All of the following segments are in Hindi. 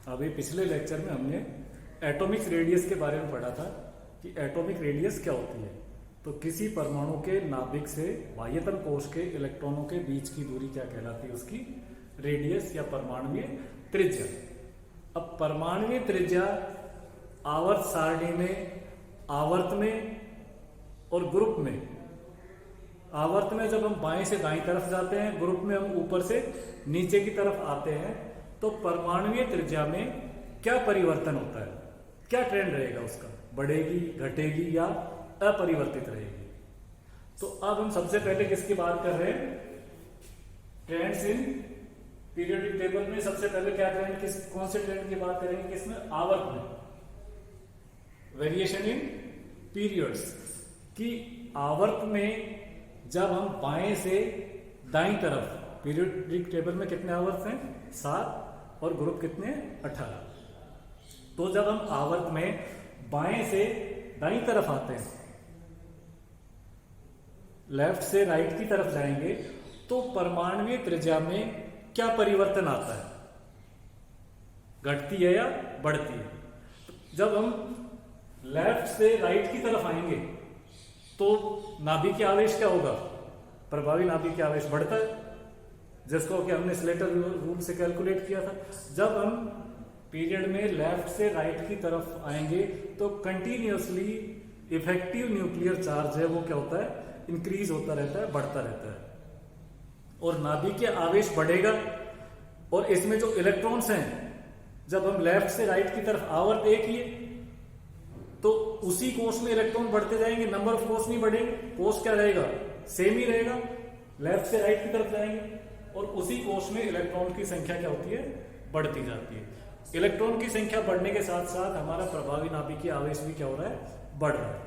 अभी पिछले लेक्चर में हमने एटॉमिक रेडियस के बारे में पढ़ा था कि एटॉमिक रेडियस क्या होती है। तो किसी परमाणु के नाभिक से बाह्यतम कोश के इलेक्ट्रॉनों के बीच की दूरी क्या कहलाती है? उसकी रेडियस या परमाणुवीय त्रिज्या। अब परमाणुवीय त्रिज्या आवर्त सारणी में, आवर्त में और ग्रुप में, आवर्त में जब हम बाएं से दाईं तरफ जाते हैं, ग्रुप में हम ऊपर से नीचे की तरफ आते हैं, तो परमाणुवीय त्रिज्या में क्या परिवर्तन होता है, क्या ट्रेंड रहेगा उसका? बढ़ेगी, घटेगी या अपरिवर्तित रहेगी? तो अब हम सबसे पहले किसकी बात कर रहे हैं? ट्रेंड्स इन पीरियोडिक टेबल में सबसे पहले क्या ट्रेंड, कौन से ट्रेंड की बात करेंगे? किसमें? आवर्त में, वेरिएशन इन पीरियड्स की। आवर्त में जब हम बाएं से दाईं तरफ, पीरियोडिक टेबल में कितने आवर्त हैं? 7 और ग्रुप कितने? 18। तो जब हम आवर्त में बाएं से दाईं तरफ आते हैं, लेफ्ट से राइट की तरफ जाएंगे, तो परमाणुवीय त्रिज्या में क्या परिवर्तन आता है? घटती है या बढ़ती है? जब हम लेफ्ट से राइट की तरफ आएंगे तो नाभिकीय आवेश क्या होगा? प्रभावी नाभिकीय आवेश बढ़ता है, जिसको कि हमने स्लेटर रूल से कैलकुलेट किया था। जब हम पीरियड में लेफ्ट से राइट की तरफ आएंगे तो कंटिन्यूअसली इफेक्टिव न्यूक्लियर चार्ज है वो क्या होता है? इंक्रीज होता रहता है, बढ़ता रहता है, और नाभिकीय आवेश बढ़ेगा। और इसमें जो इलेक्ट्रॉन्स हैं, जब हम लेफ्ट से राइट की तरफ आवर्त एक ही है, तो उसी कोश में इलेक्ट्रॉन बढ़ते जाएंगे, नंबर ऑफ कोश नहीं बढ़ेंगे, कोश क्या रहेगा? सेम ही रहेगा। लेफ्ट से राइट की तरफ जाएंगे और उसी कोश में इलेक्ट्रॉन की संख्या क्या होती है? बढ़ती जाती है। इलेक्ट्रॉन की संख्या बढ़ने के साथ साथ हमारा प्रभावी नाभिकीय आवेश भी क्या हो रहा है? बढ़ रहा है।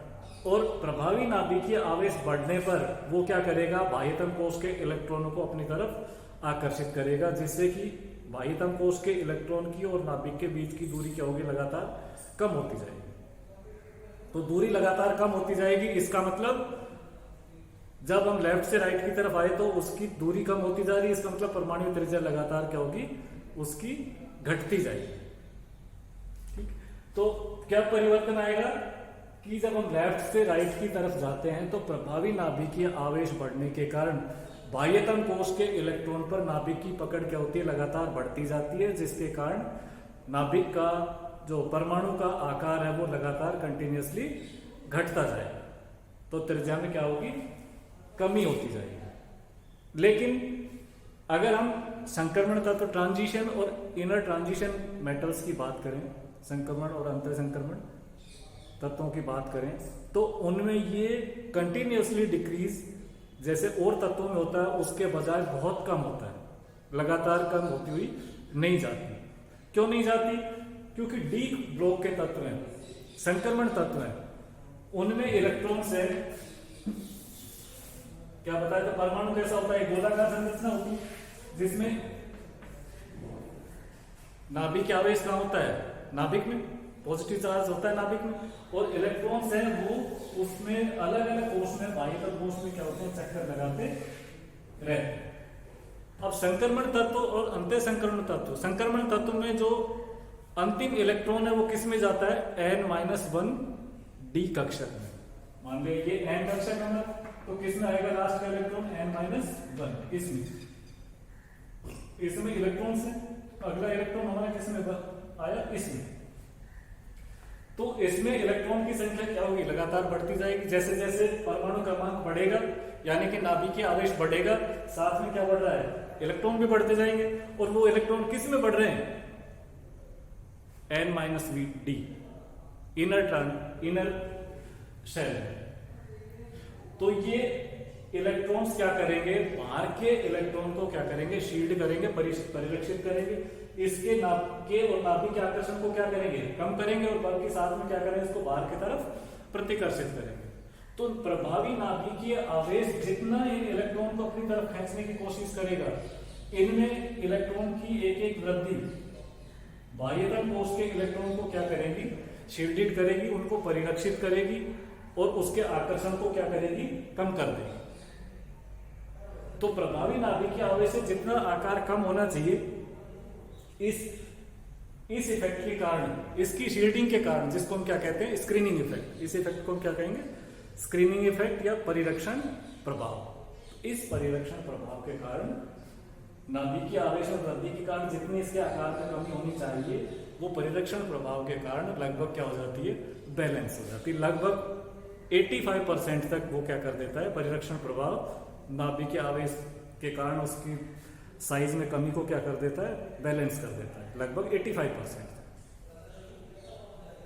और प्रभावी नाभिकीय आवेश बढ़ने पर वो क्या करेगा? बाह्यतम कोश के इलेक्ट्रॉनों को अपनी तरफ आकर्षित करेगा, जिससे कि बाह्यतम कोश के इलेक्ट्रॉन की और नाभिक के बीच की दूरी क्या होगी? लगातार कम होती जाएगी। तो दूरी लगातार कम होती जाएगी, इसका मतलब जब हम लेफ्ट से राइट की तरफ आए तो उसकी दूरी कम होती जा रही है, इसका मतलब परमाणु त्रिज्या लगातार क्या होगी? उसकी घटती जाएगी। ठीक, तो क्या परिवर्तन आएगा कि जब हम लेफ्ट से राइट की तरफ जाते हैं तो प्रभावी नाभिकीय आवेश बढ़ने के कारण बाह्यतम कोश के इलेक्ट्रॉन पर नाभिक की पकड़ क्या होती है? लगातार बढ़ती जाती है, जिसके कारण नाभिक का जो परमाणु का आकार है वो लगातार कंटिन्यूअसली घटता जाएगा। तो त्रिज्या में क्या होगी? कमी होती जाएगी। लेकिन अगर हम संक्रमण तत्व, ट्रांजिशन और इनर ट्रांजिशन मेटल्स की बात करें, संक्रमण और अंतर संक्रमण तत्वों की बात करें, तो उनमें ये कंटिन्यूअसली डिक्रीज जैसे और तत्वों में होता है उसके बजाय बहुत कम होता है, लगातार कम होती हुई नहीं जाती। क्यों नहीं जाती? क्योंकि डी ब्लॉक के तत्व हैं, संक्रमण तत्व हैं, उनमें इलेक्ट्रॉन्स है। क्या बताया था? परमाणु कैसा होता है? गोलाकार संरचना होती है, जिसमें नाभिक आवेश कहाँ होता है? नाभिक में, पॉजिटिव चार्ज होता है नाभिक में, और इलेक्ट्रॉन्स हैं वो उसमें अलग अलग कोश में, बाह्यतम कोश में क्या होते हैं? चक्कर लगाते रहते हैं। अब संक्रमण तत्व और अंतर संक्रमण तत्व, संक्रमण तत्व में जो अंतिम इलेक्ट्रॉन है वो किस में जाता है? n-1 डी कक्षक में। मान लीजिए ये n कक्षक है, तो किस में आएगा लास्ट का इलेक्ट्रॉन? n-1 इसमें इलेक्ट्रॉन्स है। अगला इलेक्ट्रॉन हमारा किस में आया? इसमें। तो इसमें इलेक्ट्रॉन की संख्या क्या होगी? लगातार बढ़ती जाएगी। जैसे जैसे परमाणु क्रमांक बढ़ेगा, यानी कि नाभिकीय आवेश बढ़ेगा, साथ में क्या बढ़ रहा है? इलेक्ट्रॉन भी बढ़ते जाएंगे। और वो इलेक्ट्रॉन किस में बढ़ रहे हैं? n-d inner shell. तो ये इलेक्ट्रॉन्स क्या करेंगे? बाहर के इलेक्ट्रॉन को क्या करेंगे? शील्ड करेंगे, परिरक्षित करेंगे। इसके और नाभिक के आकर्षण को क्या करेंगे? कम करेंगे, और बल्कि साथ में क्या करेंगे? इसको बाहर की तरफ प्रतिकर्षित करेंगे। तो प्रभावी नाभिकीय आवेश जितना इन इलेक्ट्रॉन को अपनी तरफ खींचने की कोशिश करेगा, इनमें इलेक्ट्रॉन की एक एक वृद्धि बाह्यतम कोश के इलेक्ट्रॉन को क्या करेगी? शील्डेड करेगी, उनको परिरक्षित करेगी, और उसके आकर्षण को क्या करेगी? कम कर देगी। तो प्रभावी नाभिकीय आवेश से जितना आकार कम होना चाहिए, इस इस इफेक्ट के कारण, इसकी शील्डिंग के कारण, जिसको हम क्या कहते हैं, स्क्रीनिंग इफेक्ट, इस इफेक्ट को हम क्या कहेंगे, स्क्रीनिंग इफेक्ट या परिरक्षण प्रभाव। इस परिरक्षण प्रभाव के कारण नाभिकीय आवेश में वृद्धि के कारण जितनी इसके आकार में कमी होनी चाहिए, वो परिरक्षण प्रभाव के कारण लगभग क्या हो जाती है, बैलेंस हो जाती है। लगभग 85% तक वो क्या कर देता है, परिरक्षण प्रभाव नाभिकीय आवेश के कारण उसकी साइज में कमी को क्या कर देता है, बैलेंस कर देता है, लगभग 85%।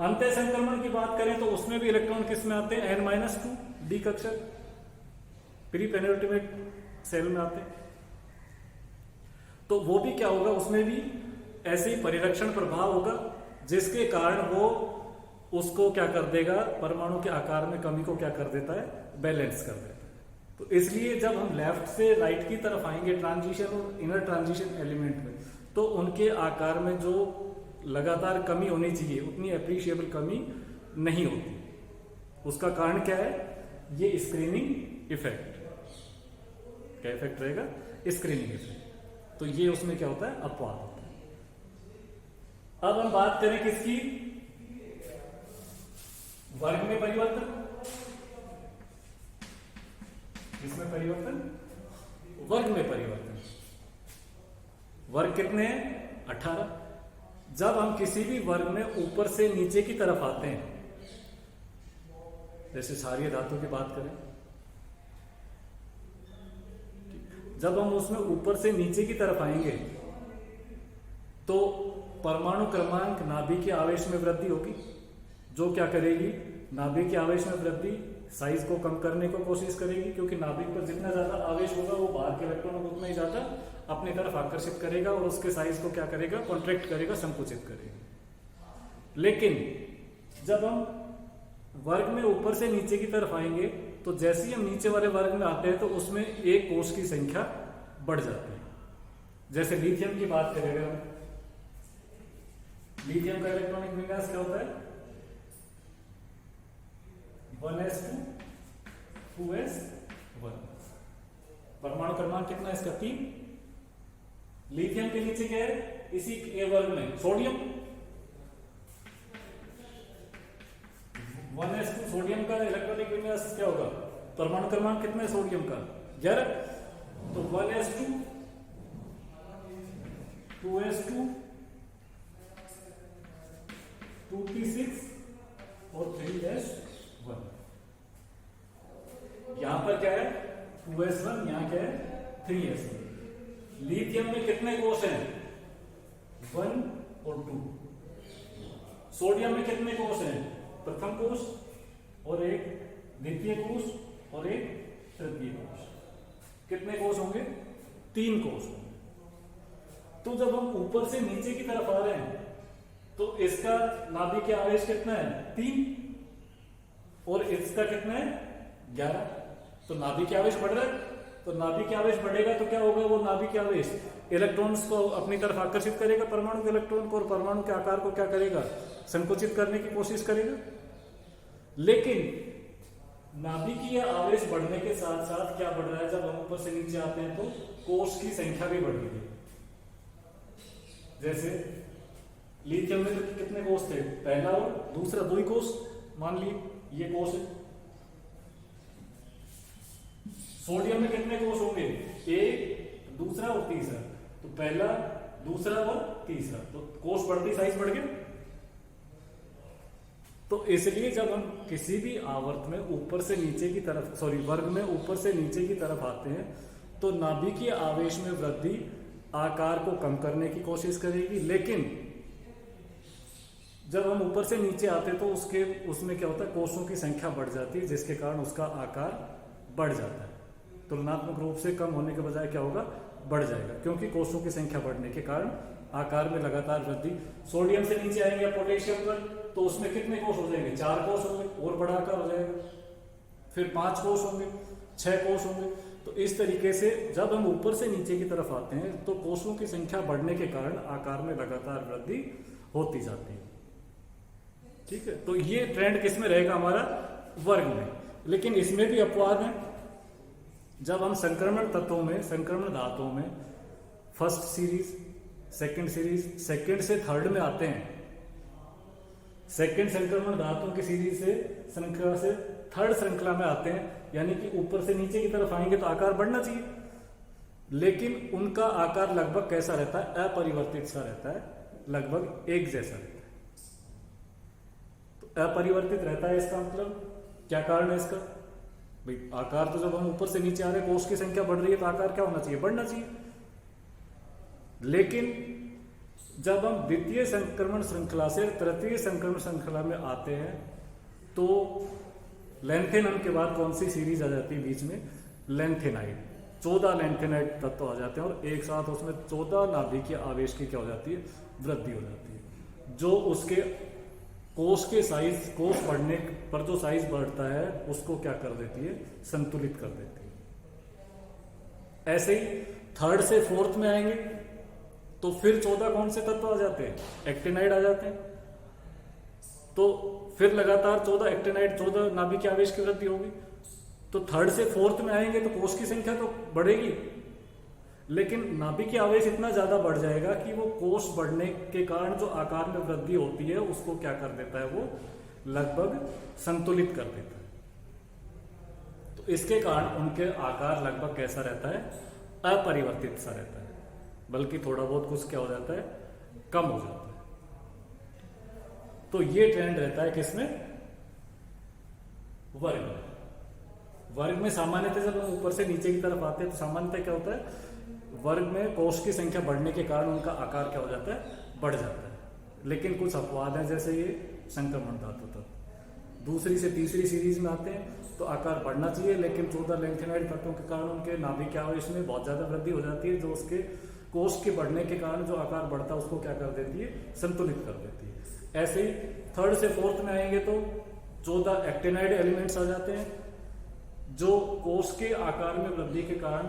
अंतः संक्रमण की बात करें तो उसमें भी इलेक्ट्रॉन किस में आते हैं, N-2 डी कक्षक प्री पेनिल्टिमेट सेल में आते हैं। तो वो भी क्या होगा, उसमें भी ऐसे ही परिरक्षण प्रभाव होगा जिसके कारण वो उसको क्या कर देगा, परमाणु के आकार में कमी को क्या कर देता है, बैलेंस कर देता है। तो इसलिए जब हम लेफ्ट से राइट की तरफ आएंगे ट्रांजिशन और इनर ट्रांजिशन एलिमेंट में, तो उनके आकार में जो लगातार कमी होनी चाहिए उतनी एप्रिशिएबल कमी नहीं होती। उसका कारण क्या है, ये स्क्रीनिंग इफेक्ट। क्या इफेक्ट रहेगा, स्क्रीनिंग इफेक्ट। तो ये उसमें क्या होता है, अपवाद होता है। अब हम बात करें किसकी, वर्ग में परिवर्तन। किसमें परिवर्तन, वर्ग में परिवर्तन। वर्ग कितने हैं, 18। जब हम किसी भी वर्ग में ऊपर से नीचे की तरफ आते हैं, जैसे क्षारीय धातु की बात करें, जब हम उसमें ऊपर से नीचे की तरफ आएंगे तो परमाणु क्रमांक नाभिकीय आवेश में वृद्धि होगी, जो क्या करेगी, नाभिकीय आवेश में वृद्धि साइज को कम करने को कोशिश करेगी, क्योंकि नाभिक पर जितना ज्यादा आवेश होगा वो बाहर के इलेक्ट्रॉनों को उतना ही ज्यादा अपनी तरफ आकर्षित करेगा और उसके साइज को क्या करेगा, कॉन्ट्रैक्ट करेगा, संकुचित करेगा। लेकिन जब हम वर्ग में ऊपर से नीचे की तरफ आएंगे तो जैसे ही हम नीचे वाले वर्ग में आते हैं तो उसमें एक कोष की संख्या बढ़ जाती है। जैसे लिथियम की बात करें अगर हम, लिथियम का इलेक्ट्रॉनिक विन्यास क्या होता है, 1s2 2s1। परमाणु क्रमांक कितना है इसका, 3। लिथियम के नीचे क्या है, इसी ए वर्ग में सोडियम, 1s2 सोडियम का इलेक्ट्रॉनिक विन्यास क्या होगा, परमाणु क्रमांक कितना है सोडियम का, 11। तो 1s2 2s2 2p6 और 3s1। यहां पर क्या है, 2s1, यहां क्या है, 3s1। लिथियम में कितने कोष हैं, 1 और 2। सोडियम में कितने कोष हैं, प्रथम कोष और एक द्वितीय कोष और एक तृतीय कोष। कितने कोष होंगे, 3 कोष होंगे। तो जब हम ऊपर से नीचे की तरफ आ रहे हैं तो इसका नाभिकीय आवेश कितना है, 3, और इसका कितना है, 11। तो नाभिकीय आवेश बढ़ रहा है, तो नाभिकीय आवेश बढ़ेगा तो क्या होगा, वो नाभिकीय आवेश इलेक्ट्रॉन्स को अपनी तरफ आकर्षित करेगा, परमाणु के इलेक्ट्रॉन को, और परमाणु के आकार को क्या करेगा, संकुचित करने की कोशिश करेगा। लेकिन नाभिकीय आवेश बढ़ने के साथ साथ क्या बढ़ रहा है, जब हम ऊपर से नीचे आते हैं तो कोष की संख्या भी बढ़ रही है। जैसे लिथियम में कितने कोष थे, पहला और दूसरा, 2 ही कोष मान लिए, ये कोष है। सोडियम में कितने कोष होंगे, एक, दूसरा और तीसरा। तो पहला, दूसरा और तीसरा, तो कोष बढ़ती, साइज बढ़ गया। तो इसलिए जब हम किसी भी आवर्त में ऊपर से नीचे की तरफ, वर्ग में ऊपर से नीचे की तरफ आते हैं तो नाभिकीय आवेश में वृद्धि आकार को कम करने की कोशिश करेगी। लेकिन जब हम ऊपर से नीचे आते तो उसमें क्या होता है, कोषों की संख्या बढ़ जाती है, जिसके कारण उसका आकार बढ़ जाता है। तुलनात्मक रूप से कम होने के बजाय क्या होगा, बढ़ जाएगा, क्योंकि कोषों की संख्या बढ़ने के कारण आकार में लगातार वृद्धि। सोडियम से नीचे आएंगे पोटेशियम पर, तो उसमें कितने कोष हो जाएंगे, 4 कोष होंगे, और बड़ा आकार हो जाएगा। फिर 5 कोष होंगे, 6 कोष होंगे। तो इस तरीके से जब हम ऊपर से नीचे की तरफ आते हैं तो कोषों की संख्या बढ़ने के कारण आकार में लगातार वृद्धि होती जाती है। ठीक है, तो ये ट्रेंड किस में रहेगा, हमारा वर्ग में। लेकिन इसमें भी अपवाद है। जब हम संक्रमण तत्वों में, संक्रमण धातुओं में फर्स्ट सीरीज, सेकंड से थर्ड में आते हैं, सेकंड संक्रमण धातुओं की सीरीज से श्रृंखला से थर्ड श्रृंखला में आते हैं, यानी कि ऊपर से नीचे की तरफ आएंगे तो आकार बढ़ना चाहिए, लेकिन उनका आकार लगभग कैसा रहता है, अपरिवर्तित सा रहता है, लगभग एक जैसा रहता है। तो अपरिवर्तित रहता है, इसका मतलब क्या कारण है इसका? भाई आकार तो जब हम ऊपर से नीचे आ रहे हैं, कोष की संख्या बढ़ रही है तो आकार क्या होना चाहिए, बढ़ना चाहिए। लेकिन जब हम द्वितीय संक्रमण श्रृंखला से तृतीय संक्रमण श्रृंखला में आते हैं तो लैंथेनम के बाद कौन सी सीरीज आ जाती है बीच में, लैंथेनाइड। 14 लैंथेनाइड तत्व आ जाते हैं और एक साथ उसमें 14 नाभिकीय आवेश की क्या हो जाती है, वृद्धि हो जाती है, जो उसके कोष के साइज, कोष बढ़ने पर जो साइज बढ़ता है उसको क्या कर देती है, संतुलित कर देती है। ऐसे ही थर्ड से फोर्थ में आएंगे तो फिर 14 कौन से तत्व आ जाते हैं, एक्टिनाइड आ जाते हैं। तो फिर लगातार 14 एक्टिनाइड, 14 नाभिकीय आवेश की वृद्धि होगी। तो थर्ड से फोर्थ में आएंगे तो कोष की संख्या तो बढ़ेगी, लेकिन नाभिकीय आवेश इतना ज्यादा बढ़ जाएगा कि वो कोष बढ़ने के कारण जो आकार में वृद्धि होती है उसको क्या कर देता है, वो लगभग संतुलित कर देता है। तो इसके कारण उनके आकार लगभग कैसा रहता है, अपरिवर्तित सा रहता है, बल्कि थोड़ा बहुत कुछ क्या हो जाता है, कम हो जाता है। तो ये ट्रेंड रहता है किसमें, वर्ग में। वर्ग में सामान्यतः जब हम ऊपर से नीचे की तरफ आते हैं तो सामान्यतः क्या होता है, वर्ग में कोष की संख्या बढ़ने के कारण उनका आकार क्या हो जाता है, बढ़ जाता है। लेकिन कुछ अपवाद हैं, जैसे ये संक्रमण धातु तत्व दूसरी से तीसरी सीरीज में आते हैं तो आकार बढ़ना चाहिए, लेकिन 14 लैंथेनाइड तत्वों के कारण उनके नाभिकीय आवेश में बहुत ज्यादा वृद्धि हो जाती है, जो उसके कोष के बढ़ने के कारण जो आकार बढ़ता है उसको क्या कर देती है, संतुलित कर देती है। ऐसे ही थर्ड से फोर्थ में आएंगे तो 14 एक्टिनाइड एलिमेंट्स आ जाते हैं, जो कोष के आकार में वृद्धि के कारण,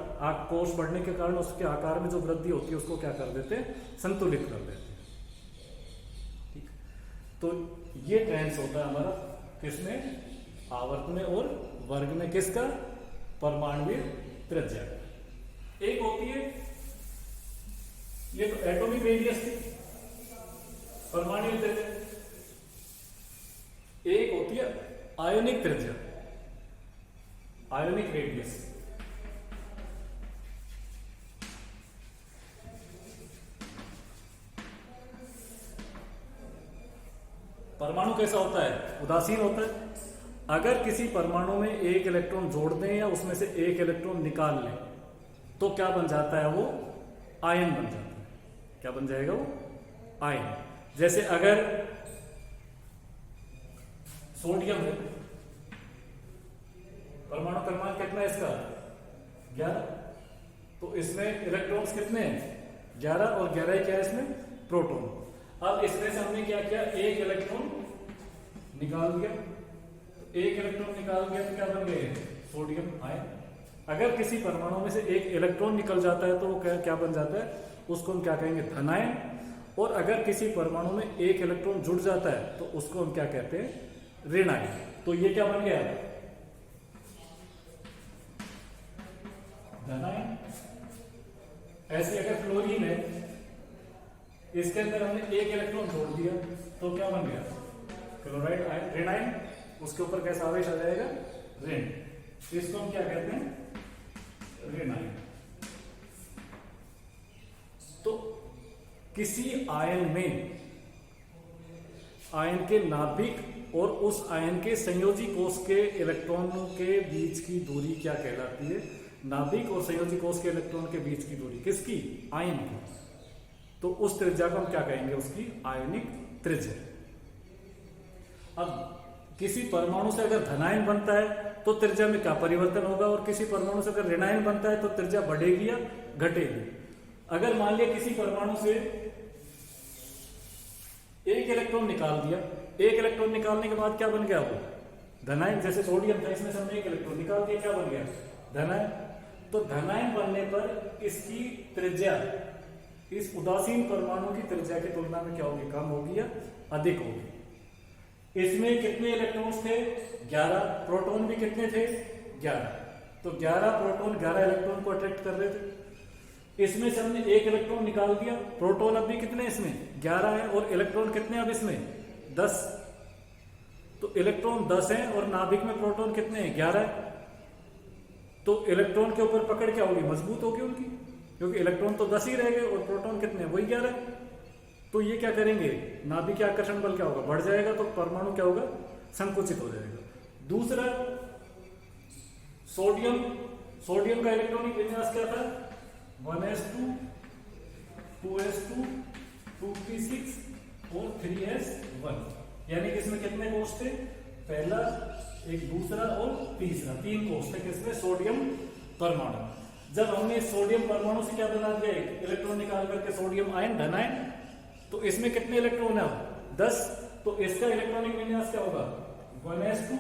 कोष बढ़ने के कारण उसके आकार में जो वृद्धि होती है उसको क्या कर देते हैं, संतुलित कर देते हैं। ठीक, तो ये ट्रेंड्स होता है हमारा किसमें, आवर्त में और वर्ग में। किसका, परमाणुवीय त्रिज्या। एक होती है, ये तो एटॉमिक रेडियस थी, परमाणुवीय त्रिज्या। एक होती है आयोनिक त्रिज्या, आयोनिक रेडियस। परमाणु कैसा होता है, उदासीन होता है। अगर किसी परमाणु में एक इलेक्ट्रॉन जोड़ दें या उसमें से एक इलेक्ट्रॉन निकाल लें तो क्या बन जाता है, वो आयन बन जाता है। क्या बन जाएगा, वो आयन। जैसे अगर सोडियम है, परमाणु क्रमांक कितना है इसका, 11, तो इसमें इलेक्ट्रॉन्स कितने हैं, 11, और 11 क्या है इसमें, प्रोटॉन। अब इसमें से हमने क्या किया, एक इलेक्ट्रॉन निकाल दिया, एक इलेक्ट्रॉन निकाल दिया तो क्या बन गए, सोडियम आयन। अगर किसी परमाणु में से एक इलेक्ट्रॉन निकल जाता है तो वो क्या बन जाता है, उसको हम क्या कहेंगे, धनायन। और अगर किसी परमाणु में एक इलेक्ट्रॉन जुड़ जाता है तो उसको हम क्या कहते हैं, ऋणायन। तो ये क्या बन गया, धनायन। ऐसे अगर फ्लोरीन है, इसके अंदर हमने एक इलेक्ट्रॉन जोड़ दिया तो क्या बन गया, क्लोराइड आयन, ऋणायन। उसके ऊपर कैसा आवेश आ जाएगा, ऋण। इसको हम क्या कहते हैं, ऋणायन। तो किसी आयन में, आयन के नाभिक और उस आयन के संयोजी कोष के इलेक्ट्रॉनों के बीच की दूरी क्या कहलाती है, नाभिक और संयोजी कोष के इलेक्ट्रॉन के बीच की दूरी किसकी, आयन की। तो उस त्रिज्या को हम क्या कहेंगे, उसकी आयनिक त्रिज्या। अब किसी परमाणु से अगर धनायन बनता है तो त्रिज्या में क्या परिवर्तन होगा, और किसी परमाणु से अगर ऋणायन बनता है तो त्रिज्या बढ़ेगी या घटेगी। अगर मान लिया किसी परमाणु से एक इलेक्ट्रॉन निकाल दिया, एक इलेक्ट्रॉन निकालने के बाद क्या बन गया, वो धनायन। जैसे सोडियम था, इसमें से हमने एक इलेक्ट्रॉन निकाल दिया, क्या बन गया, धनायन। तो धनायन बनने पर इसकी त्रिज्या इस उदासीन परमाणु की त्रिज्या की तुलना में क्या होगी, कम होगी या अधिक होगी। इसमें कितने इलेक्ट्रॉन्स थे, 11, प्रोटॉन भी कितने थे, 11। तो 11 प्रोटॉन 11 इलेक्ट्रॉन को अट्रैक्ट कर रहे थे। इसमें से हमने एक इलेक्ट्रॉन निकाल दिया, प्रोटॉन अब भी कितने इसमें 11 है और इलेक्ट्रॉन कितने अब इसमें 10। तो इलेक्ट्रॉन 10 है और नाभिक में प्रोटॉन कितने हैं 11 है। तो इलेक्ट्रॉन के ऊपर पकड़ क्या होगी, मजबूत होगी उनकी, क्योंकि इलेक्ट्रॉन तो 10 ही रह गए और प्रोटॉन कितने वही 11 है। तो ये क्या करेंगे, नाभिकीय आकर्षण बल क्या होगा, बढ़ जाएगा, तो परमाणु क्या होगा, संकुचित हो जाएगा। दूसरा सोडियम का इलेक्ट्रॉनिक विन्यास क्या था, 1s2 2s2 2p6 और 3s1, यानी कि इसमें कितने कोष थे, पहला, एक दूसरा और तीसरा, 3 कोष थे किसमें, सोडियम परमाणु। जब हमने सोडियम परमाणु से क्या बना दिया, इलेक्ट्रॉन निकाल करके सोडियम आयन धन आयन, तो इसमें कितने इलेक्ट्रॉन है 10। तो इसका इलेक्ट्रॉनिक विन्यास क्या होगा, 1s2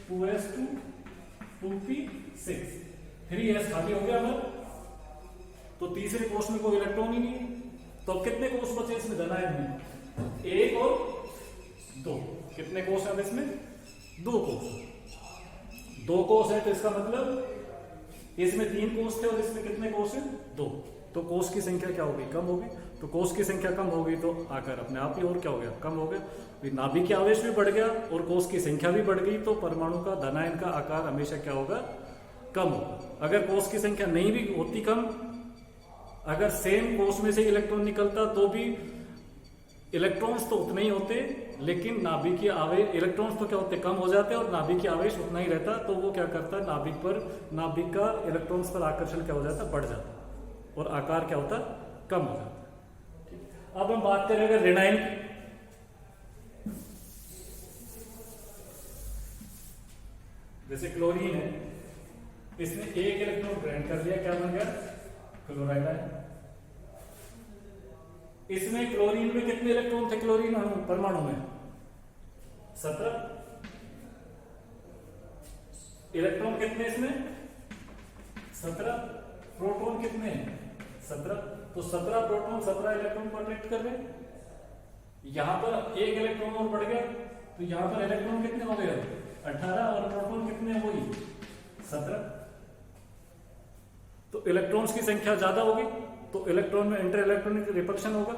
2s2 2p6 3s खाली हो गया हमारा। तो तीसरे कोष में कोई इलेक्ट्रॉन ही नहीं है। तो अब कितने कोष बचे इसमें धन आयन में, 1 और 2। कितने कोष है इसमें, 2 कोष। 2 कोष है तो इसका मतलब इसमें 3 कोष थे और इसमें कितने कोष हैं, 2। तो कोष की संख्या क्या होगी, कम होगी। तो कोष की संख्या कम होगी तो आकार अपने आप ही और क्या हो गया, कम हो गया। नाभिकीय आवेश भी बढ़ गया और कोष की संख्या भी बढ़ गई, तो परमाणु का धन आयन का आकार हमेशा क्या होगा, कम होगा। अगर कोष की संख्या नहीं भी होती कम, अगर सेम कोष में से इलेक्ट्रॉन निकलता तो भी इलेक्ट्रॉन्स तो उतने ही होते, लेकिन नाभिकीय आवेश, इलेक्ट्रॉन्स तो क्या होते, कम हो जाते और नाभिकीय आवेश उतना ही रहता। तो वो क्या करता है, नाभिक का इलेक्ट्रॉन्स पर आकर्षण क्या हो जाता, बढ़ जाता और आकार क्या होता, कम हो जाता। अब हम बात करेंगे ऋणायन की। जैसे क्लोरीन है, इसने एक इलेक्ट्रॉन ग्रहण कर लिया, क्या बन गया, क्लोराइड आयन। इसमें क्लोरीन में कितने इलेक्ट्रॉन थे, क्लोरीन परमाणु में 17। इलेक्ट्रॉन कितने इसमें 17, प्रोटॉन कितने हैं 17। तो 17 प्रोटॉन 17 इलेक्ट्रॉन को अट्रैक्ट कर रहे हैं। यहां पर एक इलेक्ट्रॉन और बढ़ गया, तो यहां पर इलेक्ट्रॉन कितने हो गए 18 और प्रोटॉन कितने हुई 17। तो इलेक्ट्रॉन्स की संख्या ज्यादा होगी तो इलेक्ट्रॉन में इंटर इलेक्ट्रॉनिक रिपल्शन होगा,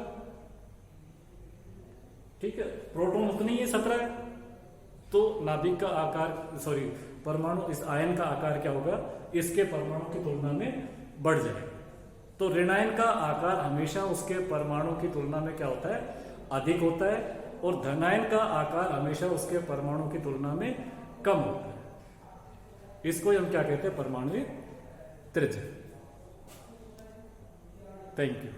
ठीक है। प्रोटॉन उतनी ही 17 है, तो नाभिक का आकार, परमाणु, इस आयन का आकार क्या होगा, इसके परमाणु की तुलना में बढ़ जाएगा। तो ऋणायन का आकार हमेशा उसके परमाणु की तुलना में क्या होता है, अधिक होता है, और धनायन का आकार हमेशा उसके परमाणु की तुलना में कम होता है। इसको हम क्या कहते हैं, परमाणु त्रिज्या। Thank you.